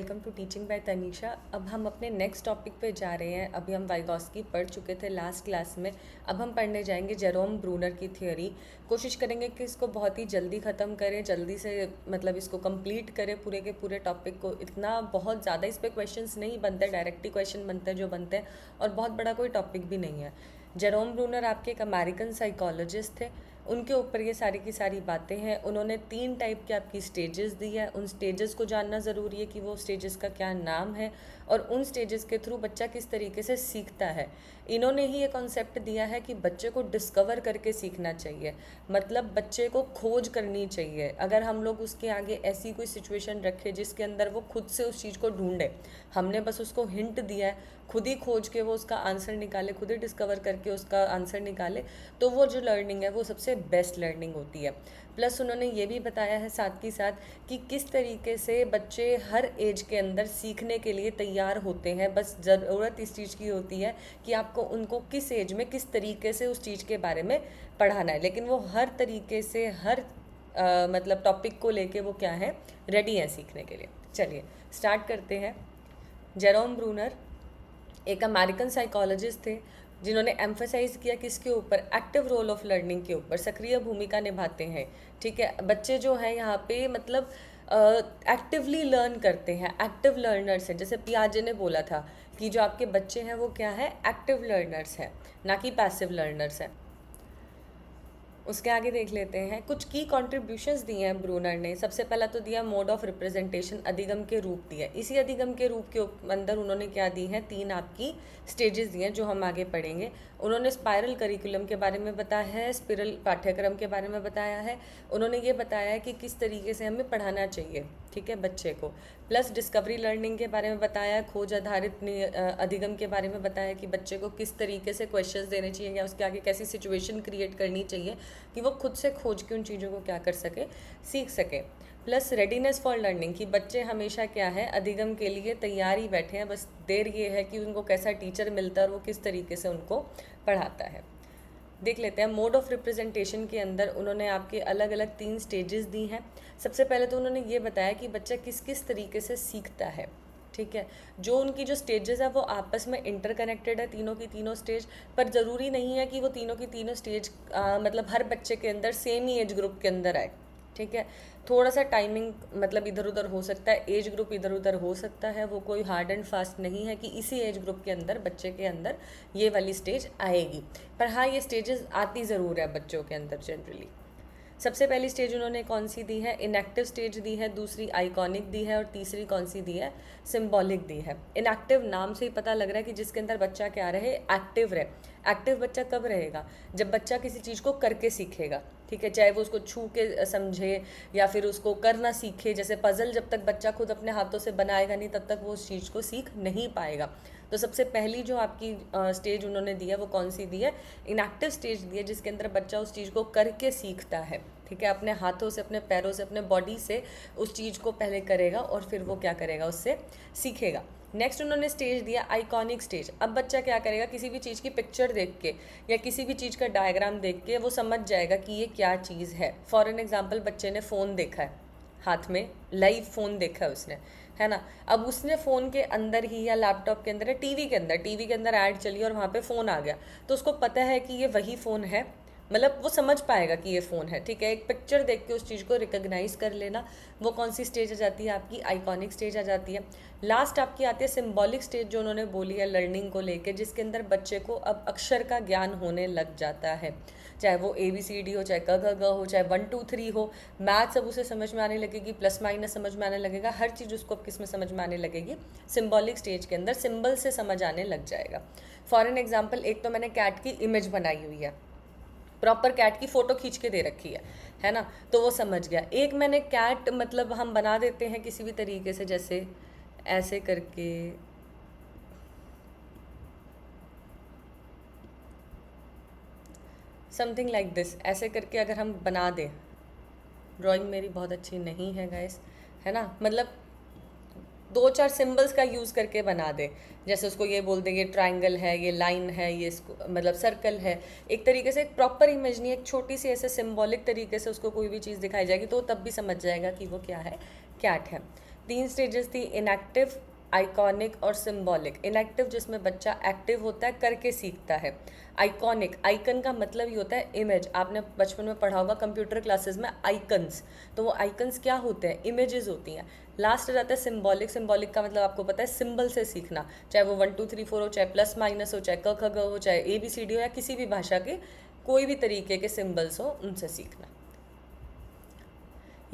Welcome to teaching by Tanisha. अब हम अपने नेक्स्ट टॉपिक पे जा रहे हैं। अभी हम वाइगॉस्की पढ़ चुके थे लास्ट क्लास में। अब हम पढ़ने जाएंगे जेरोम ब्रूनर की थ्योरी। कोशिश करेंगे कि इसको बहुत ही जल्दी ख़त्म करें, जल्दी से मतलब इसको कंप्लीट करें पूरे के पूरे टॉपिक को। इतना बहुत ज़्यादा इस पर क्वेश्चंस नहीं बनते, डायरेक्टली क्वेश्चन बनते हैं जो बनते हैं, और बहुत बड़ा कोई टॉपिक भी नहीं है। जेरोम ब्रूनर आपके एक अमेरिकन साइकोलॉजिस्ट थे। उनके ऊपर ये सारी की सारी बातें हैं। उन्होंने 3 टाइप के आपकी स्टेजेस दी है। उन स्टेजेस को जानना ज़रूरी है कि वो स्टेजेस का क्या नाम है और उन स्टेजेस के थ्रू बच्चा किस तरीके से सीखता है। इन्होंने ही ये कॉन्सेप्ट दिया है कि बच्चे को डिस्कवर करके सीखना चाहिए, मतलब बच्चे को खोज करनी चाहिए। अगर हम लोग उसके आगे ऐसी कोई सिचुएशन रखें जिसके अंदर वो खुद से उस चीज़ को ढूंढे, हमने बस उसको हिंट दिया है, खुद ही खोज के वो उसका आंसर निकाले, खुद ही डिस्कवर करके उसका आंसर निकाले, तो वो जो लर्निंग है वो सबसे बेस्ट लर्निंग होती है। प्लस उन्होंने ये भी बताया है साथ ही साथ कि किस तरीके से बच्चे हर एज के अंदर सीखने के लिए तैयार होते हैं। बस ज़रूरत इस चीज़ की होती है कि आपको उनको किस एज में किस तरीके से उस चीज़ के बारे में पढ़ाना है, लेकिन वो हर तरीके से हर मतलब टॉपिक को लेके वो क्या है, रेडी हैं सीखने के लिए। चलिए स्टार्ट करते हैं। जेरोम ब्रूनर एक अमेरिकन साइकोलॉजिस्ट थे जिन्होंने एम्फेसाइज किया किसके ऊपर, एक्टिव रोल ऑफ लर्निंग के ऊपर, सक्रिय भूमिका निभाते हैं। ठीक है, बच्चे जो हैं यहाँ पे मतलब एक्टिवली लर्न करते हैं, एक्टिव लर्नर्स हैं। जैसे पियाजे ने बोला था कि जो आपके बच्चे हैं वो क्या है, एक्टिव लर्नर्स हैं, ना कि पैसिव लर्नर्स हैं। उसके आगे देख लेते हैं कुछ की कॉन्ट्रीब्यूशंस दिए हैं ब्रूनर ने। सबसे पहला तो दिया मोड ऑफ रिप्रेजेंटेशन, अधिगम के रूप दिए। इसी अधिगम के रूप के अंदर उन्होंने क्या दी हैं, 3 आपकी स्टेजेस दिए हैं जो हम आगे पढ़ेंगे। उन्होंने स्पायरल करिकुलम के बारे में बताया है, स्पिरल पाठ्यक्रम के बारे में बताया है। उन्होंने ये बताया है कि किस तरीके से हमें पढ़ाना चाहिए, ठीक है, बच्चे को। प्लस डिस्कवरी लर्निंग के बारे में बताया, खोज आधारित अधिगम के बारे में बताया कि बच्चे को किस तरीके से क्वेश्चंस देने चाहिए या उसके आगे कैसी सिचुएशन क्रिएट करनी चाहिए कि वो खुद से खोज के उन चीज़ों को क्या कर सके, सीख सके। प्लस रेडीनेस फॉर लर्निंग कि बच्चे हमेशा क्या है, अधिगम के लिए तैयार ही बैठे हैं, बस देर ये है कि उनको कैसा टीचर मिलता है और वो किस तरीके से उनको पढ़ाता है। देख लेते हैं मोड ऑफ रिप्रेजेंटेशन के अंदर उन्होंने आपके अलग अलग 3 स्टेजेस दी हैं। सबसे पहले तो उन्होंने ये बताया कि बच्चा किस किस तरीके से सीखता है। ठीक है, जो उनकी जो स्टेजेस है वो आपस में इंटरकनेक्टेड है, तीनों की तीनों स्टेज, पर ज़रूरी नहीं है कि वो तीनों की तीनों स्टेज मतलब हर बच्चे के अंदर सेम ही एज ग्रुप के अंदर आए। ठीक है, थोड़ा सा टाइमिंग मतलब इधर उधर हो सकता है, एज ग्रुप इधर उधर हो सकता है, वो कोई हार्ड एंड फास्ट नहीं है कि इसी एज ग्रुप के अंदर बच्चे के अंदर ये वाली स्टेज आएगी। पर हाँ, ये स्टेजेस आती ज़रूर है बच्चों के अंदर जनरली। सबसे पहली स्टेज उन्होंने कौन सी दी है, इनएक्टिव स्टेज दी है, दूसरी आइकॉनिक दी है, और तीसरी कौन सी दी है, सिंबॉलिक दी है। इनएक्टिव नाम से ही पता लग रहा है कि जिसके अंदर बच्चा क्या रहे, एक्टिव रहे। एक्टिव बच्चा कब रहेगा, जब बच्चा किसी चीज़ को करके सीखेगा। ठीक है, चाहे वो उसको छू के समझे या फिर उसको करना सीखे। जैसे पज़ल जब तक बच्चा खुद अपने हाथों से बनाएगा नहीं तब तक वो उस चीज़ को सीख नहीं पाएगा। तो सबसे पहली जो आपकी स्टेज उन्होंने दी है वो कौन सी दी है, इनएक्टिव स्टेज दी है, जिसके अंदर बच्चा उस चीज़ को करके सीखता है। ठीक है, अपने हाथों से, अपने पैरों से, अपने बॉडी से उस चीज़ को पहले करेगा और फिर वो क्या करेगा, उससे सीखेगा। नेक्स्ट उन्होंने स्टेज दिया आइकॉनिक स्टेज। अब बच्चा क्या करेगा, किसी भी चीज़ की पिक्चर देख के या किसी भी चीज़ का डायग्राम देख के वो समझ जाएगा कि ये क्या चीज़ है। फॉर एन एग्जाम्पल, बच्चे ने फ़ोन देखा है, हाथ में लाइव फ़ोन देखा है उसने, है ना। अब उसने फ़ोन के अंदर ही या लैपटॉप के अंदर या टीवी के अंदर ऐड चली और वहाँ पे फ़ोन आ गया, तो उसको पता है कि ये वही फ़ोन है, मतलब वो समझ पाएगा कि ये फ़ोन है। ठीक है, एक पिक्चर देख के उस चीज़ को रिकॉग्नाइज कर लेना, वो कौन सी स्टेज आ जाती है आपकी, आइकॉनिक स्टेज आ जाती है। लास्ट आपकी आती है सिंबॉलिक स्टेज, जो उन्होंने बोली है लर्निंग को लेके, जिसके अंदर बच्चे को अब अक्षर का ज्ञान होने लग जाता है। चाहे वो ABCD हो, चाहे क ख ग हो, चाहे 1 2 3 हो, मैथ्स अब उसे समझ में आने लगेगी, प्लस माइनस समझ में आने लगेगा, हर चीज़ उसको अब किस में समझ में आने लगेगी, सिंबॉलिक स्टेज के अंदर सिंबल से समझ आने लग जाएगा। फॉर एन एग्जाम्पल, एक तो मैंने कैट की इमेज बनाई हुई है, प्रॉपर कैट की फ़ोटो खींच के दे रखी है ना, तो वो समझ गया। एक मैंने कैट मतलब हम बना देते हैं किसी भी तरीके से, जैसे ऐसे करके, समथिंग लाइक दिस, ऐसे करके अगर हम बना दें, ड्राइंग मेरी बहुत अच्छी नहीं है गाइस, है ना, मतलब 2 4 सिंबल्स का यूज़ करके बना दे। जैसे उसको ये बोल दें ये ट्राइंगल है, ये लाइन है, ये मतलब सर्कल है। एक तरीके से एक प्रॉपर इमेज नहीं, एक छोटी सी ऐसे सिंबॉलिक तरीके से उसको कोई भी चीज़ दिखाई जाएगी तो तब भी समझ जाएगा कि वो क्या है, कैट है। 3 स्टेजेस थी, इनएक्टिव, आइकॉनिक और सिंबॉलिक। इनएक्टिव जिसमें बच्चा एक्टिव होता है, करके सीखता है। आइकॉनिक, आइकन का मतलब ही होता है इमेज। आपने बचपन में पढ़ा होगा कंप्यूटर क्लासेस में आइकन्स, तो वो आइकन्स क्या होते हैं, इमेजेस होती हैं। लास्ट जाता है सिंबॉलिक। सिंबॉलिक का मतलब आपको पता है सिंबल से सीखना, चाहे वो 1 2 3 4 हो, चाहे प्लस माइनस हो, चाहे क ख ग हो, चाहे ABCD हो, या किसी भी भाषा के कोई भी तरीके के सिंबल्स हो, उनसे सीखना।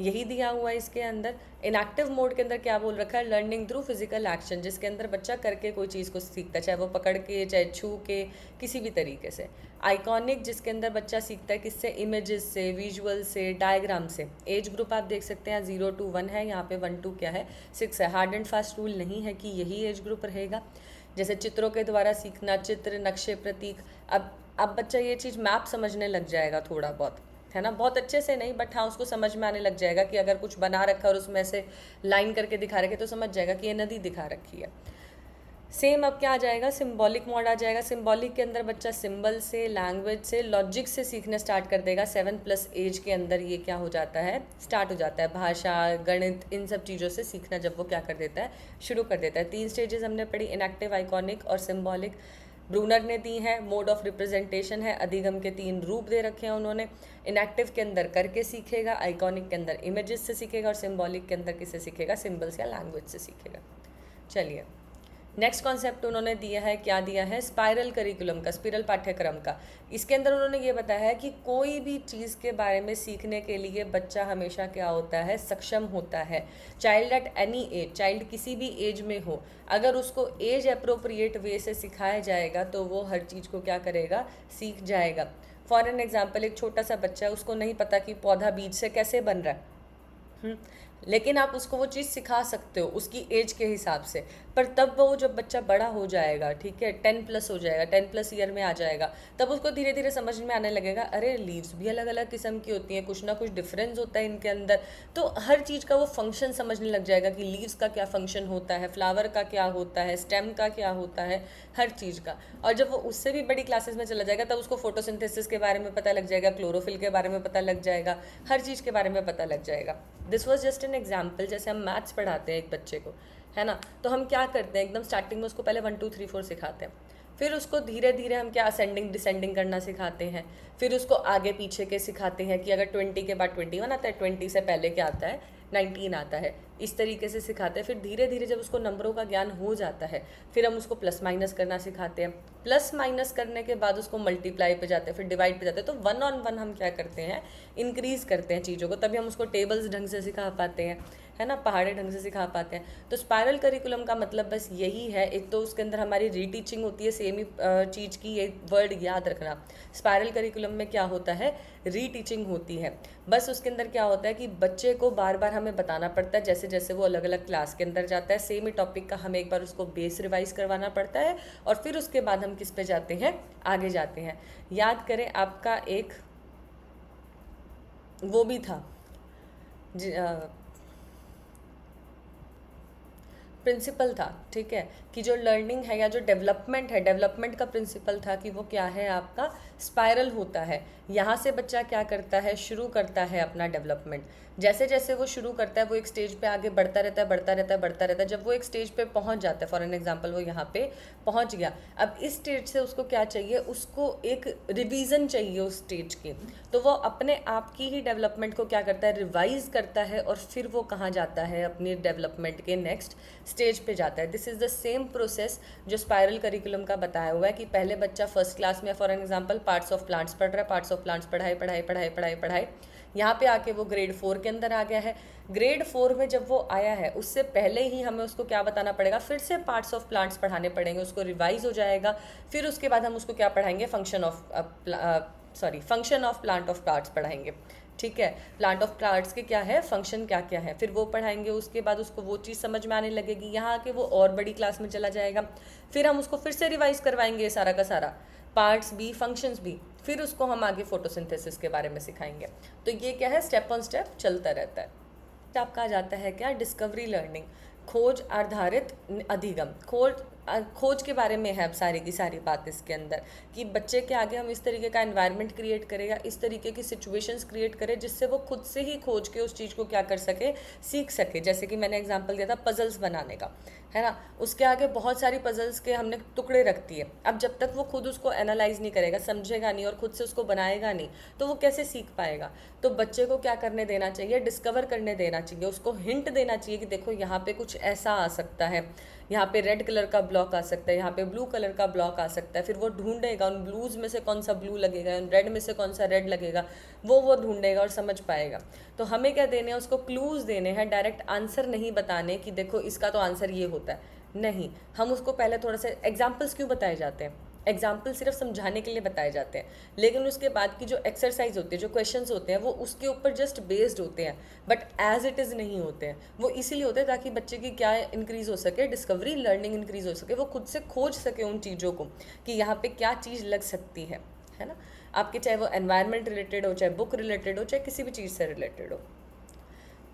यही दिया हुआ है इसके अंदर। इनएक्टिव मोड के अंदर क्या बोल रखा है, लर्निंग थ्रू फिजिकल एक्शन, जिसके अंदर बच्चा करके कोई चीज़ को सीखता है, चाहे वो पकड़ के, चाहे छू के, किसी भी तरीके से। आइकॉनिक जिसके अंदर बच्चा सीखता है किससे, इमेजेस से, विजुअल से, डायग्राम से। एज ग्रुप आप देख सकते हैं 0 to 1 है, यहाँ पे 1 to क्या है 6 है। हार्ड एंड फास्ट रूल नहीं है कि यही एज ग्रुप रहेगा। जैसे चित्रों के द्वारा सीखना, चित्र, नक्शे, प्रतीक। अब बच्चा ये चीज़ मैप समझने लग जाएगा थोड़ा बहुत, है ना, बहुत अच्छे से नहीं, बट हाँ उसको समझ में आने लग जाएगा कि अगर कुछ बना रखा है और उसमें से लाइन करके दिखा रखे तो समझ जाएगा कि ये नदी दिखा रखी है। सेम अब क्या आ जाएगा, सिंबॉलिक मोड आ जाएगा। सिंबॉलिक के अंदर बच्चा सिंबल से, लैंग्वेज से, लॉजिक से सीखना स्टार्ट कर देगा। 7+ एज के अंदर ये क्या हो जाता है, स्टार्ट हो जाता है। भाषा, गणित, इन सब चीज़ों से सीखना जब वो क्या कर देता है, शुरू कर देता है। 3 स्टेजेस हमने पढ़ी, इनएक्टिव, आइकॉनिक और सिंबॉलिक। ब्रूनर ने दी है। मोड ऑफ रिप्रेजेंटेशन है, अधिगम के 3 रूप दे रखे हैं उन्होंने। इनएक्टिव के अंदर करके सीखेगा, आइकॉनिक के अंदर इमेजेस से सीखेगा, और सिंबॉलिक के अंदर किससे सीखेगा, सिंबल्स या लैंग्वेज से सीखेगा। चलिए नेक्स्ट कॉन्सेप्ट उन्होंने दिया है, क्या दिया है, स्पाइरल करिकुलम का, स्पिरल पाठ्यक्रम का। इसके अंदर उन्होंने ये बताया है कि कोई भी चीज़ के बारे में सीखने के लिए बच्चा हमेशा क्या होता है, सक्षम होता है। Child at any as, child किसी भी एज में हो, अगर उसको एज अप्रोप्रिएट वे से सिखाया जाएगा तो वो हर चीज़ को क्या करेगा, सीख जाएगा। फॉर एन एग्जाम्पल, एक छोटा सा बच्चा है, उसको नहीं पता कि पौधा बीज से कैसे बन रहा है, लेकिन आप उसको वो चीज़ सिखा सकते हो उसकी एज के हिसाब से। पर तब वो जब बच्चा बड़ा हो जाएगा, ठीक है, 10+ हो जाएगा, 10+ ईयर में आ जाएगा, तब उसको धीरे धीरे समझ में आने लगेगा, अरे लीव्स भी अलग अलग किस्म की होती हैं, कुछ ना कुछ डिफरेंस होता है इनके अंदर। तो हर चीज़ का वो फंक्शन समझने लग जाएगा कि लीव्स का क्या फंक्शन होता है, फ्लावर का क्या होता है, स्टेम का क्या होता है, हर चीज़ का। और जब वो उससे भी बड़ी क्लासेस में चला जाएगा तब उसको फोटोसिंथेसिस के बारे में पता लग जाएगा, क्लोरोफिल के बारे में पता लग जाएगा, हर चीज़ के बारे में पता लग जाएगा। This was just an example. जैसे हम मैथ्स पढ़ाते हैं एक बच्चे को, है ना, तो हम क्या करते हैं, एकदम स्टार्टिंग में उसको पहले 1 2 3 4 सिखाते हैं, फिर उसको धीरे धीरे हम क्या असेंडिंग डिसेंडिंग करना सिखाते हैं, फिर उसको आगे पीछे के सिखाते हैं कि अगर 20 के बाद 21 आता है, 20 से पहले क्या आता है, 19 आता है, इस तरीके से सिखाते हैं। फिर धीरे धीरे जब उसको नंबरों का ज्ञान हो जाता है, फिर हम उसको प्लस माइनस करना सिखाते हैं। प्लस माइनस करने के बाद उसको मल्टीप्लाई पे जाते हैं, फिर डिवाइड पे जाते हैं। तो 1 on 1 हम क्या करते हैं, इंक्रीज़ करते हैं चीज़ों को, तभी हम उसको टेबल्स ढंग से सिखा पाते हैं, है ना, पहाड़े ढंग से सिखा पाते हैं। तो स्पायरल करिकुलम का मतलब बस यही है। एक तो उसके अंदर हमारी रीटीचिंग होती है, सेम ही चीज़ की, ये वर्ड याद रखना। स्पायरल करिकुलम में क्या होता है, रीटीचिंग होती है। बस उसके अंदर क्या होता है कि बच्चे को बार बार हमें बताना पड़ता है, जैसे जैसे वो अलग अलग क्लास के अंदर जाता है, सेम ही टॉपिक का हमें एक बार उसको बेस रिवाइज करवाना पड़ता है, और फिर उसके बाद हम किस पे जाते हैं, आगे जाते हैं। याद करें, आपका एक वो भी था, प्रिंसिपल था, ठीक है, कि जो लर्निंग है या जो डेवलपमेंट है, डेवलपमेंट का प्रिंसिपल था कि वो क्या है, आपका स्पाइरल होता है। यहाँ से बच्चा क्या करता है, शुरू करता है अपना डेवलपमेंट। जैसे जैसे वो शुरू करता है वो एक स्टेज पे आगे बढ़ता रहता है, बढ़ता रहता है, बढ़ता रहता है। जब वो एक स्टेज पे पहुँच जाता है, फॉर एन एग्जांपल वो यहाँ पे पहुँच गया, अब इस स्टेज से उसको क्या चाहिए, उसको एक रिवीजन चाहिए उस स्टेज की। तो वो अपने आप की ही डेवलपमेंट को क्या करता है, रिवाइज करता है, और फिर वो कहाँ जाता है, अपनी डेवलपमेंट के नेक्स्ट स्टेज पे जाता है। This is the same process जो स्पायरल करिकुलम का बताया हुआ है कि पहले बच्चा फर्स्ट क्लास में for example parts of plants पढ़ रहा है, पार्ट्स ऑफ प्लांट्स पढ़ाई पढ़ाई पढ़ाई पढ़ाई पढ़ाई, यहाँ पे आके वो ग्रेड 4 के अंदर आ गया है। ग्रेड 4 में जब वो आया है, उससे पहले ही हमें उसको क्या बताना पड़ेगा, फिर से पार्ट्स ऑफ प्लांट्स पढ़ाने पड़ेंगे, उसको रिवाइज हो जाएगा। फिर उसके बाद हम उसको क्या पढ़ाएंगे, function of plant of parts पढ़ाएंगे, ठीक है। प्लांट ऑफ प्लांट्स के क्या है, फंक्शन क्या क्या है, फिर वो पढ़ाएंगे। उसके बाद उसको वो चीज़ समझ में आने लगेगी, यहाँ आके वो और बड़ी क्लास में चला जाएगा। फिर हम उसको फिर से रिवाइज करवाएंगे सारा का सारा, पार्ट्स भी, फंक्शंस भी। फिर उसको हम आगे फोटोसिंथेसिस के बारे में सिखाएंगे। तो ये क्या है, स्टेप ऑन स्टेप चलता रहता है। आपका आ जाता है क्या, डिस्कवरी लर्निंग, खोज आधारित अधिगम। खोज खोज के बारे में है अब सारी की सारी बात इसके अंदर, कि बच्चे के आगे हम इस तरीके का एनवायरनमेंट क्रिएट करें या इस तरीके की सिचुएशंस क्रिएट करें जिससे वो खुद से ही खोज के उस चीज़ को क्या कर सके, सीख सके। जैसे कि मैंने एग्जांपल दिया था पजल्स बनाने का, है ना, उसके आगे बहुत सारी पजल्स के हमने टुकड़े रख दिए। अब जब तक वो खुद उसको एनालाइज नहीं करेगा, समझेगा नहीं और खुद से उसको बनाएगा नहीं, तो वो कैसे सीख पाएगा। तो बच्चे को क्या करने देना चाहिए, डिस्कवर करने देना चाहिए, उसको हिंट देना चाहिए कि देखो यहाँ पे कुछ ऐसा आ सकता है, यहाँ पे रेड कलर का ब्लॉक आ सकता है, यहाँ पे ब्लू कलर का ब्लॉक आ सकता है। फिर वो ढूंढेगा उन ब्लूज में से कौन सा ब्लू लगेगा, उन रेड में से कौन सा रेड लगेगा, वो ढूंढेगा और समझ पाएगा। तो हमें क्या देने हैं, उसको क्लूज देने हैं, डायरेक्ट आंसर नहीं बताने कि देखो इसका तो आंसर ये होता है। नहीं, हम उसको पहले थोड़ा सा एग्जाम्पल्स क्यों बताए जाते हैं, एग्जाम्पल सिर्फ समझाने के लिए बताए जाते हैं, लेकिन उसके बाद की जो एक्सरसाइज होती है, जो क्वेश्चंस होते हैं, वो उसके ऊपर जस्ट बेस्ड होते हैं, बट एज इट इज़ नहीं होते हैं। वो इसीलिए होते हैं ताकि बच्चे की क्या इंक्रीज़ हो सके, डिस्कवरी लर्निंग इंक्रीज़ हो सके, वो खुद से खोज सके उन चीज़ों को कि यहाँ पे क्या चीज़ लग सकती है ना। आपके चाहे वो एनवायरनमेंट रिलेटेड हो, चाहे बुक रिलेटेड हो, चाहे किसी भी चीज़ से रिलेटेड हो।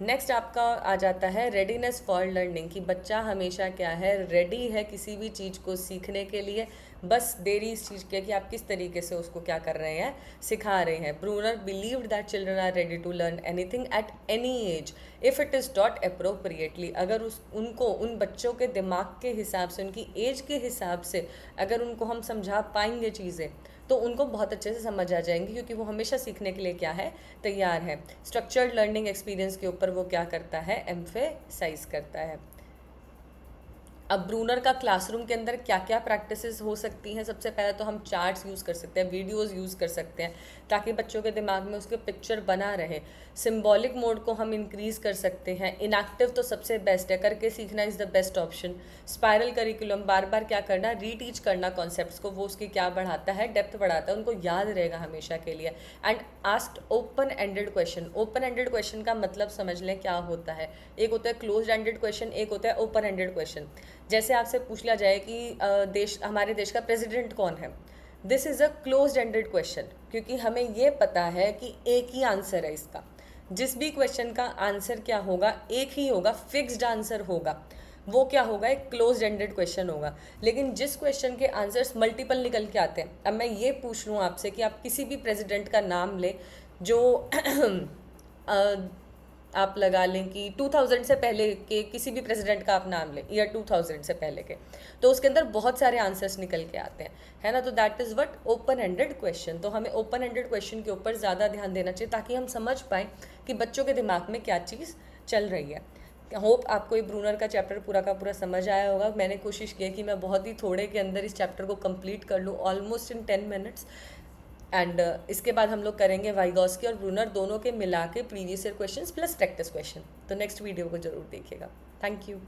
नेक्स्ट आपका आ जाता है रेडीनेस फॉर लर्निंग, कि बच्चा हमेशा क्या है, रेडी है किसी भी चीज़ को सीखने के लिए, बस देरी इस चीज़ की है कि आप किस तरीके से उसको क्या कर रहे हैं, सिखा रहे हैं। Bruner believed that children are ready to learn anything at any age if it is taught appropriately. अगर उनको उन बच्चों के दिमाग के हिसाब से, उनकी एज के हिसाब से अगर उनको हम समझा पाएंगे चीज़ें, तो उनको बहुत अच्छे से समझ आ जाएंगी, क्योंकि वो हमेशा सीखने के लिए क्या है, तैयार है। स्ट्रक्चर्ड लर्निंग एक्सपीरियंस के ऊपर वो क्या करता है, एम्फेसाइज करता है। अब ब्रूनर का क्लासरूम के अंदर क्या क्या प्रैक्टिसेस हो सकती हैं, सबसे पहले तो हम चार्ट्स यूज़ कर सकते हैं, वीडियोस यूज़ कर सकते हैं, ताकि बच्चों के दिमाग में उसके पिक्चर बना रहे। सिंबॉलिक मोड को हम इंक्रीज़ कर सकते हैं। इनएक्टिव तो सबसे बेस्ट है, करके सीखना is the best option. Spiral curriculum, बार बार क्या करना, रीटीच करना कॉन्सेप्ट्स को, वो उसकी क्या बढ़ाता है, डेप्थ बढ़ाता है, उनको याद रहेगा हमेशा के लिए। And asked open ended question. Open ended question का मतलब समझ लें क्या होता है। एक होता है क्लोज एंडेड क्वेश्चन, एक होता है ओपन एंडेड क्वेश्चन। जैसे आपसे पूछ लिया जाए कि हमारे देश का प्रेसिडेंट कौन है, this is a close ended question, क्योंकि हमें ये पता है कि एक ही आंसर है इसका। जिस भी क्वेश्चन का आंसर क्या होगा, एक ही होगा, फिक्स्ड आंसर होगा, वो क्या होगा, एक क्लोज एंडेड क्वेश्चन होगा। लेकिन जिस क्वेश्चन के आंसर्स मल्टीपल निकल के आते हैं, अब मैं ये पूछ लूँ आपसे कि आप किसी भी प्रेसिडेंट का नाम लें जो आप लगा लें कि 2000 से पहले के किसी भी प्रेसिडेंट का आप नाम लें, ईयर 2000 से पहले के, तो उसके अंदर बहुत सारे आंसर्स निकल के आते हैं, है ना। तो that is what open ended question. तो हमें ओपन एंडेड क्वेश्चन के ऊपर ज़्यादा ध्यान देना चाहिए, ताकि हम समझ पाएँ कि बच्चों के दिमाग में क्या चीज़ चल रही है। होप आपको ये ब्रूनर का चैप्टर पूरा का पूरा समझ आया होगा। मैंने कोशिश की है कि मैं बहुत ही थोड़े के अंदर इस चैप्टर को कंप्लीट कर लूँ, ऑलमोस्ट इन 10 मिनट्स। एंड इसके बाद हम लोग करेंगे वाइगॉस्की और ब्रूनर दोनों के मिला के previous year questions plus practice question. तो नेक्स्ट वीडियो को जरूर देखिएगा। Thank you.